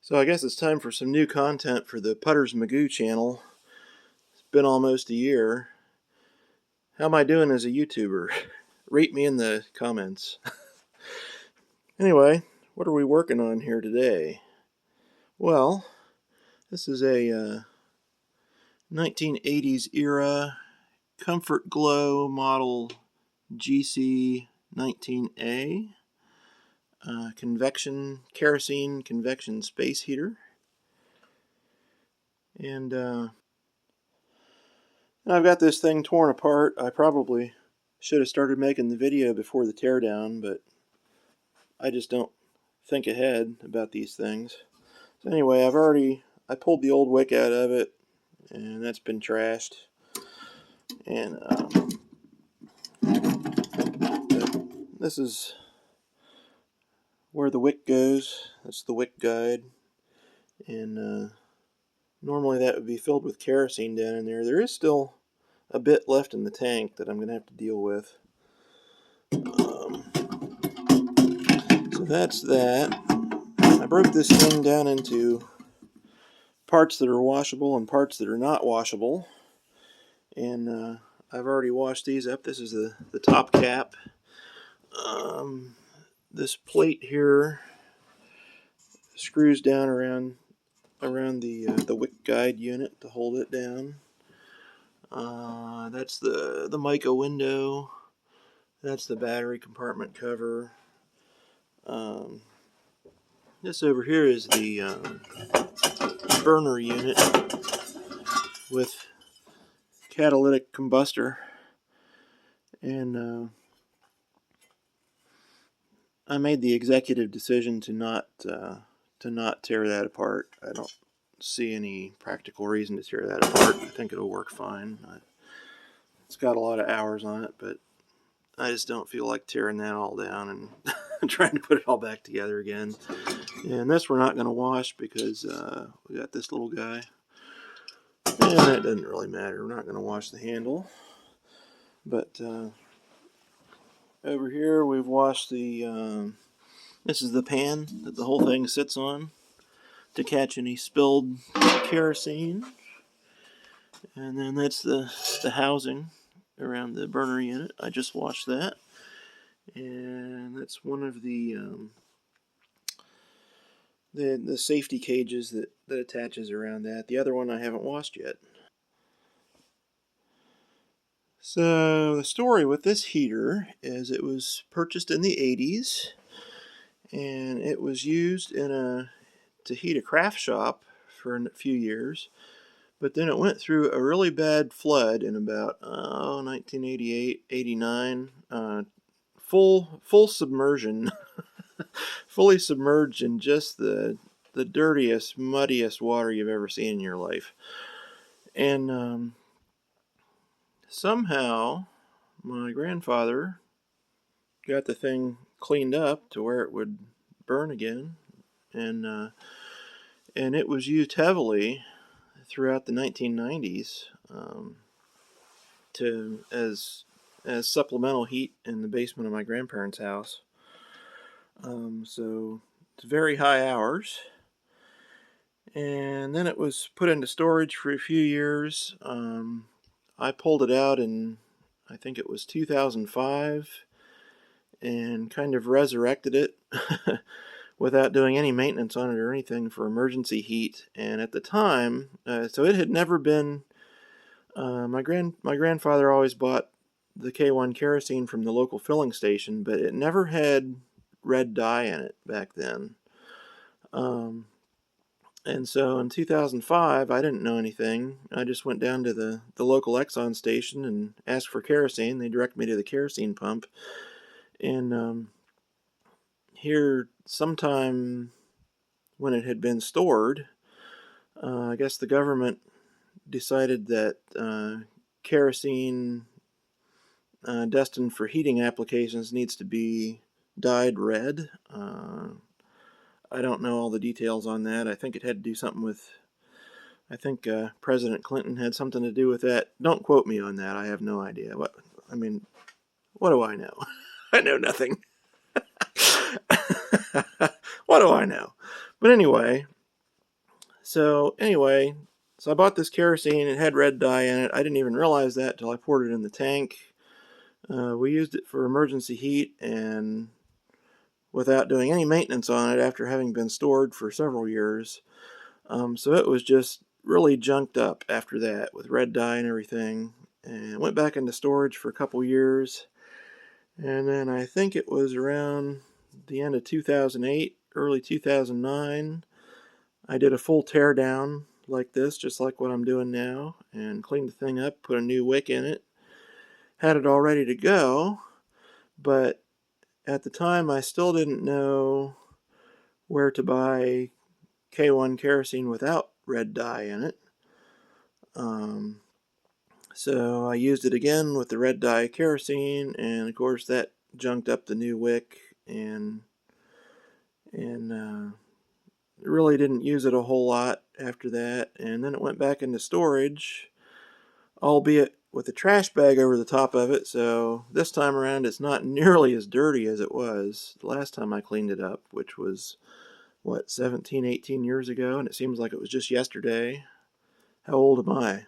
So I guess it's time for some new content for the Putters Magoo channel. It's been almost a year. How am I doing as a YouTuber? Rate me in the comments. Anyway, what are we working on here today? Well, this is a 1980s era ComfortGlow model GC19A kerosene convection space heater. And I've got this thing torn apart. I probably should have started making the video before the teardown, but I just don't think ahead about these things. So anyway, I pulled the old wick out of it, and that's been trashed. And this is where the wick goes. That's the wick guide. And normally that would be filled with kerosene down in there. There is still a bit left in the tank that I'm going to have to deal with. So that's that. I broke this thing down into parts that are washable and parts that are not washable. And I've already washed these up. This is the top cap. This plate here screws down around the wick guide unit to hold it down. That's the mica window. That's the battery compartment cover. This over here is the burner unit with catalytic combustor. And I made the executive decision to not tear that apart. I don't see any practical reason to tear that apart. I think it'll work fine. It's got a lot of hours on it, but I just don't feel like tearing that all down and trying to put it all back together again. And this we're not going to wash because we got this little guy. And that doesn't really matter. We're not going to wash the handle. But over here we've washed the, this is the pan that the whole thing sits on to catch any spilled kerosene. And then that's the housing around the burner unit. I just washed that. And that's one of the safety cages that attaches around that. The other one I haven't washed yet. So the story with this heater is it was purchased in the 80s, and it was used to heat a craft shop for a few years. But then it went through a really bad flood in about 1988, 89. Full submersion, fully submerged in just the dirtiest, muddiest water you've ever seen in your life. And somehow my grandfather got the thing cleaned up to where it would burn again, and it was used heavily throughout the 1990s as supplemental heat in the basement of my grandparents' house. So it's very high hours. And then it was put into storage for a few years. I pulled it out in, I think it was 2005, and kind of resurrected it without doing any maintenance on it or anything for emergency heat. And at the time, so it had never been, my grandfather always bought the K1 kerosene from the local filling station, but it never had red dye in it back then. And so in 2005, I didn't know anything. I just went down to the local Exxon station and asked for kerosene. They directed me to the kerosene pump. And here, sometime when it had been stored, I guess the government decided that kerosene destined for heating applications needs to be dyed red. I don't know all the details on that. I think it had to do something with, I think President Clinton had something to do with that. Don't quote me on that. I have no idea. What do I know? I know nothing. What do I know? But anyway, So anyway, so I bought this kerosene. It had red dye in it. I didn't even realize that until I poured it in the tank. We used it for emergency heat and without doing any maintenance on it after having been stored for several years. So it was just really junked up after that with red dye and everything. And went back into storage for a couple years. And then I think it was around the end of 2008, early 2009, I did a full teardown like this, just like what I'm doing now, and cleaned the thing up, put a new wick in it, had it all ready to go, but at the time I still didn't know where to buy K1 kerosene without red dye in it. So I used it again with the red dye kerosene, and of course that junked up the new wick, and really didn't use it a whole lot after that. And then it went back into storage, albeit with a trash bag over the top of it, so this time around it's not nearly as dirty as it was the last time I cleaned it up, which was, what, 17, 18 years ago, and it seems like it was just yesterday. How old am I?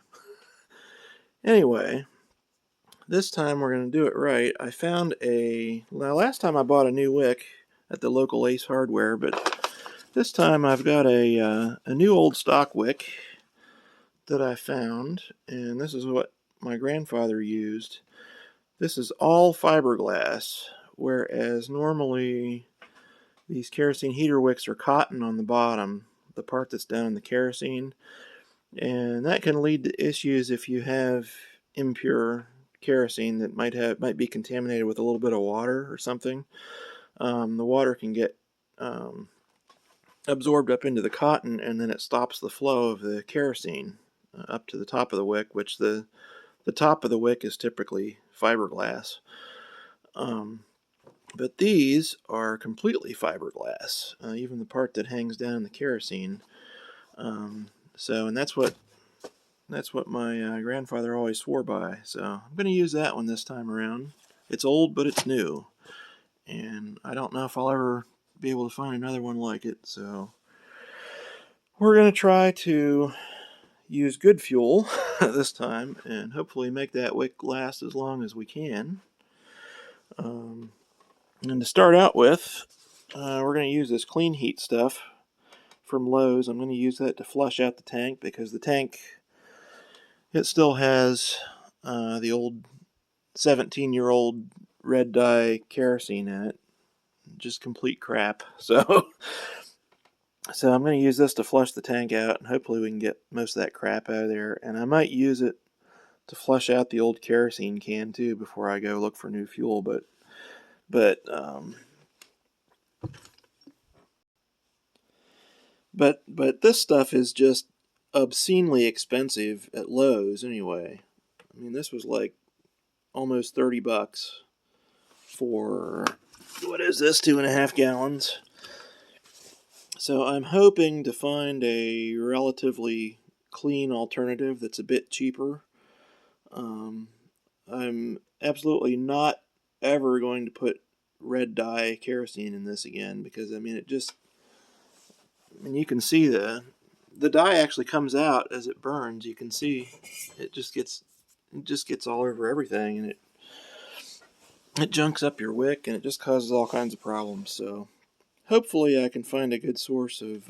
Anyway, this time we're going to do it right. I found well, last time I bought a new wick at the local Ace Hardware, but this time I've got a new old stock wick that I found, and this is what my grandfather used. This is all fiberglass, whereas normally these kerosene heater wicks are cotton on the bottom, the part that's down in the kerosene, and that can lead to issues if you have impure kerosene that might be contaminated with a little bit of water or something. The water can get absorbed up into the cotton, and then it stops the flow of the kerosene up to the top of the wick, which the top of the wick is typically fiberglass. But these are completely fiberglass, even the part that hangs down in the kerosene. And that's what my grandfather always swore by. So I'm going to use that one this time around. It's old, but it's new, and I don't know if I'll ever be able to find another one like it. So we're going to try to use good fuel this time, and hopefully make that wick last as long as we can. And to start out with, we're going to use this clean heat stuff from Lowe's. I'm going to use that to flush out the tank, because the tank, it still has the old 17-year-old red dye kerosene in it. Just complete crap. So I'm going to use this to flush the tank out, and hopefully we can get most of that crap out of there. And I might use it to flush out the old kerosene can too before I go look for new fuel. But this stuff is just obscenely expensive at Lowe's anyway. I mean, this was like almost $30 for, what is this, 2.5 gallons. So I'm hoping to find a relatively clean alternative that's a bit cheaper. I'm absolutely not ever going to put red dye kerosene in this again, because I mean, you can see the dye actually comes out as it burns. You can see it just gets all over everything, and it junks up your wick, and it just causes all kinds of problems. So hopefully I can find a good source of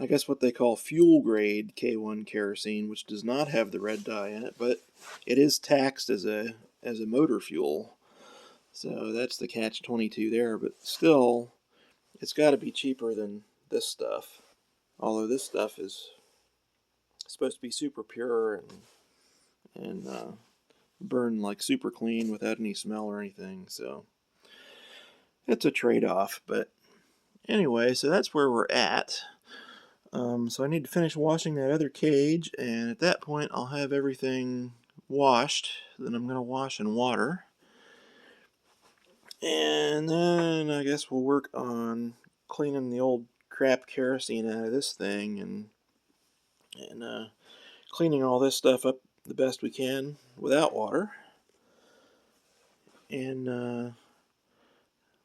I guess what they call fuel grade K1 kerosene, which does not have the red dye in it, but it is taxed as a motor fuel. So that's the catch-22 there. But still, it's got to be cheaper than this stuff. Although this stuff is supposed to be super pure and burn like super clean without any smell or anything. So it's a trade-off. But anyway, so that's where we're at. So I need to finish washing that other cage, and at that point I'll have everything washed. Then I'm going to wash in water. And then I guess we'll work on cleaning the old crap kerosene out of this thing, and cleaning all this stuff up the best we can without water. And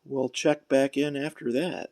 we'll check back in after that.